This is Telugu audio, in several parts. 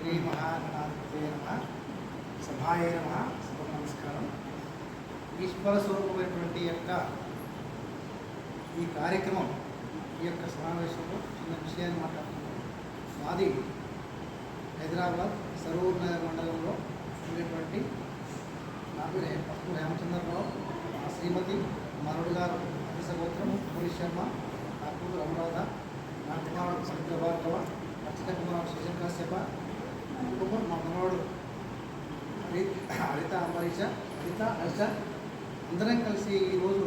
శ్రీ మహాగణాధిపతే నమః. సభాయ నమః. సభ నమస్కారం. ఈశ్వర స్వరూపమైనటువంటి యొక్క ఈ కార్యక్రమం, ఈ యొక్క సమావేశంలో చిన్న విషయాన్ని మాట్లాడుతున్నాం. మాది హైదరాబాద్ సరూర్ నగర్ మండలంలో ఉండేటువంటి నా పేరు పప్పు రామచంద్రరావు, మా శ్రీమతి మరుడు గారు అతిసగోత్రం పూరి శర్మ, నా కూతురు అనురాధ, నా కుమారుడు సముద్ర భార్గవ, అర్చిత కుమారుడు సుజన్ కాశ్యప, మా మనవాడు హరిత అంబరీష, హర్ష అందరం కలిసి ఈరోజు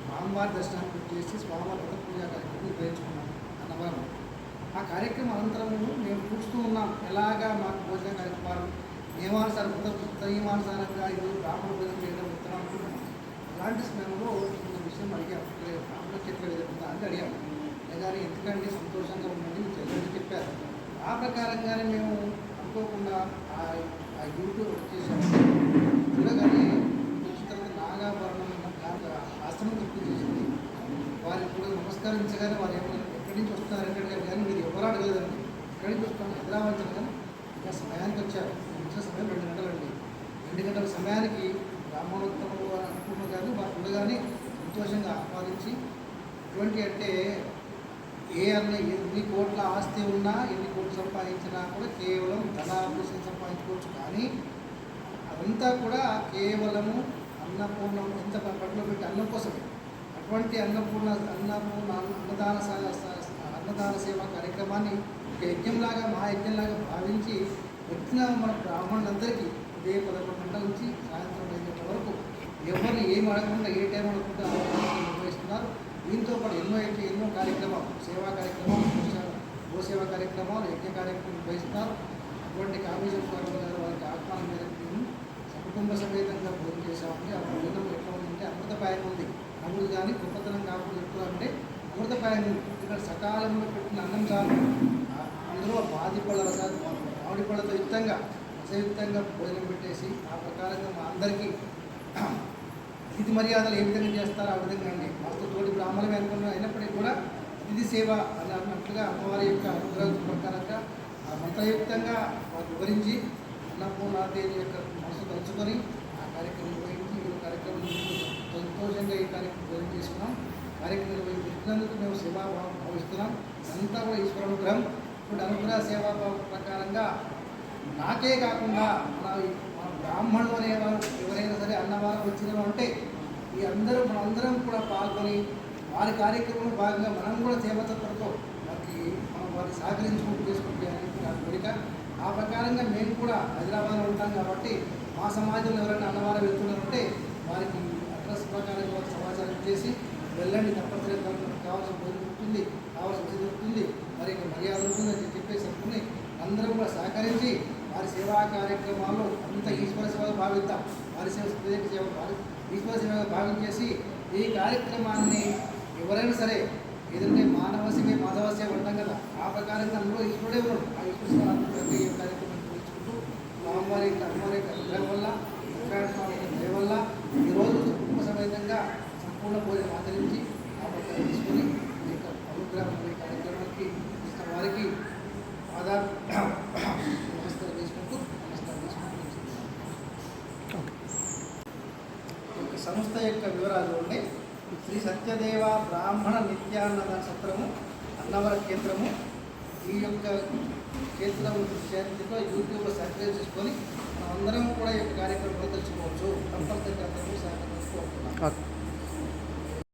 స్వామివారి దర్శనానికి చేసి స్వామివారి వ్రత పూజా కార్యక్రమం నిర్వహించుకున్నాం అన్నవరం. ఆ కార్యక్రమం అనంతరము మేము చూస్తూ ఉన్నాం ఎలాగా మాకు భోజన కార్యక్రమాలు నియమానుసారంగా ఈరోజు బ్రాహ్మణ భోజనం చేయడం ఉత్తరం అనుకుంటున్నాం. అలాంటి సమయంలో చిన్న విషయం అడిగాం, బ్రాహ్మణ క్షేత్ర విధంగా అని అడిగాము. కానీ ఎందుకంటే సంతోషంగా ఉందని చెల్లెలు చెప్పారు. ఆ ప్రకారంగానే మేము అనుకోకుండా ఆ యూట్యూబ్ వచ్చేసాము. చూడగానే వచ్చిన తర్వాత నాగాభరణం ఆశ్రమం గుర్తు చేసింది. వారికి కూడా నమస్కరించగానే వారు ఏమన్నా ఎక్కడి నుంచి వస్తున్నారంటే అడిగారు. కానీ మీరు ఎవరు అడగలేదండి. ఎక్కడి నుంచి వస్తాను హైదరాబాద్ కానీ ఇంకా సమయానికి వచ్చారు. వచ్చిన సమయం 2 గంటలండి. 2 గంటల సమయానికి బ్రాహ్మణోత్తములు అనుకున్న కానీ వారు ఉండగానే సంతోషంగా ఆహ్వానించి ఎటువంటి అంటే ఎన్ని కోట్ల ఆస్తి ఉన్నా, ఎన్ని కోట్లు సంపాదించినా కూడా కేవలం ధనాభూషణ సంపాదించుకోవచ్చు. కానీ అదంతా కూడా కేవలము అన్నపూర్ణం ఎంత పట్టులో పెట్టి అన్నం కోసమే. అటువంటి అన్నదాన సేవా కార్యక్రమాన్ని ఒక యజ్ఞంలాగా, మా యజ్ఞంలాగా భావించి వచ్చిన మన బ్రాహ్మణులందరికీ ఉదయం 11 గంటల నుంచి సాయంత్రం 5 గంటల వరకు ఎవరిని ఏమి అడగకుండా, ఏ టైం అడగకుండా నిర్వహిస్తున్నారు. దీంతో పాటు ఎన్నో కార్యక్రమాలు, సేవా కార్యక్రమాలు, గోసేవా కార్యక్రమాలు, యజ్ఞ కార్యక్రమాలు నిర్వహిస్తున్నారు. అటువంటి కామేశ్వర గారు వారికి ఆహ్వానం మేరకు మేము సకుటుంబ సమేతంగా భోజనం చేసామంటే ఆ భోజనం ఎట్లా ఉందంటే అమృతపాయం ఉంది. నవ్వులు కానీ గొప్పతనం కాకుండా ఎక్కువ అంటే అమృతపాయం ఉంది. ఇక్కడ సకాలంలో పెట్టిన అన్నం చాలు. అందులో బాధిపళ్ళ రసాలు, మామిడి పళ్ళతో రసయుక్తంగా భోజనం పెట్టేసి ఆ ప్రకారంగా మా అందరికీ అతిథి మర్యాదలు ఏ విధంగా చేస్తారో ఆ విధంగా అండి. మాతో తోటి బ్రాహ్మణమే అనుకున్న అయినప్పటికీ కూడా అతిథి సేవ అని అన్నట్లుగా అమ్మవారి యొక్క అనుగ్రహం ప్రకారంగా ఆ మంత్రయుక్తంగా వారు వివరించి అన్నపూర్ణాదేవి యొక్క మనసు తలుచుకొని ఆ కార్యక్రమం నిర్వహించి ఈ కార్యక్రమం సంతోషంగా ఈ కార్యక్రమం భోజనం చేసుకున్నాం. కార్యక్రమం నిర్వహించినందుకు మేము సేవాభావం భావిస్తున్నాం. అంతా కూడా ఈశ్వర అనుగ్రహం. ఇప్పుడు అనుగ్రహ సేవాభావం ప్రకారంగా నాకే కాకుండా మన బ్రాహ్మణులు అనేవారు ఎవరైనా సరే అన్నవారం వచ్చిన అంటే ఈ మనందరం కూడా పాల్గొని వారి కార్యక్రమంలో భాగంగా మనం కూడా సేవతత్వంతో వారిని సహకరించుకుంటూ చేసుకుంటే అనేది నా కోరిక. ఆ ప్రకారంగా మేము కూడా హైదరాబాద్లో ఉంటాం కాబట్టి మా సమాజంలో ఎవరైనా అన్నవారం వెళ్తున్నారంటే వారికి అడ్రస్ ప్రకారంగా వారికి సమాచారం చేసి వెళ్ళండి, తప్పనిసరిగా కావాల్సిన భోజనం ఉంటుంది, కావాల్సిన విధి ఉంటుంది, మరి మర్యాద ఉంటుందని చెప్పేసి అనుకుని అందరం కూడా సహకరించి వారి సేవా కార్యక్రమాల్లో అంత ఈశ్వర సేవగా భావిద్దాం. వారి ఈశ్వర సేవగా భావించేసి ఈ కార్యక్రమాన్ని ఎవరైనా సరే ఏదంటే మానవ సేవ మాధవ సేవ అంటాం కదా, ఆ ప్రకారంగా అందులో ఈశ్వరుడే ఉన్నాడు. ఆ ఈశ్వర సేవ ఈ కార్యక్రమం నిర్వహించుకుంటూ అమ్మవారి అనుగ్రహం వల్ల, దయ వల్ల ఈరోజు కుటుంబ సమేతంగా సంపూర్ణ భోజనం ఆచరించి ఆ ప్రకారం తీసుకొని ఈ యొక్క అనుగ్రహం కార్యక్రమానికి వారికి ఆధార్ నమస్కారం చేసుకుంటూ సంస్థ యొక్క వివరాలు ఉన్నాయి. శ్రీ సత్యదేవ బ్రాహ్మణ నిత్యాన్నదాన సత్రము, అన్నవర కేంద్రము. ఈ యొక్క కేంద్రం చేతితో యూట్యూబ్లో సబ్స్క్రైబ్ చేసుకొని మనం అందరం కూడా ఈ యొక్క కార్యక్రమంలో తెలుసుకోవచ్చు. తప్పనిసరిగా అందరూ సహకరించుకోవచ్చు.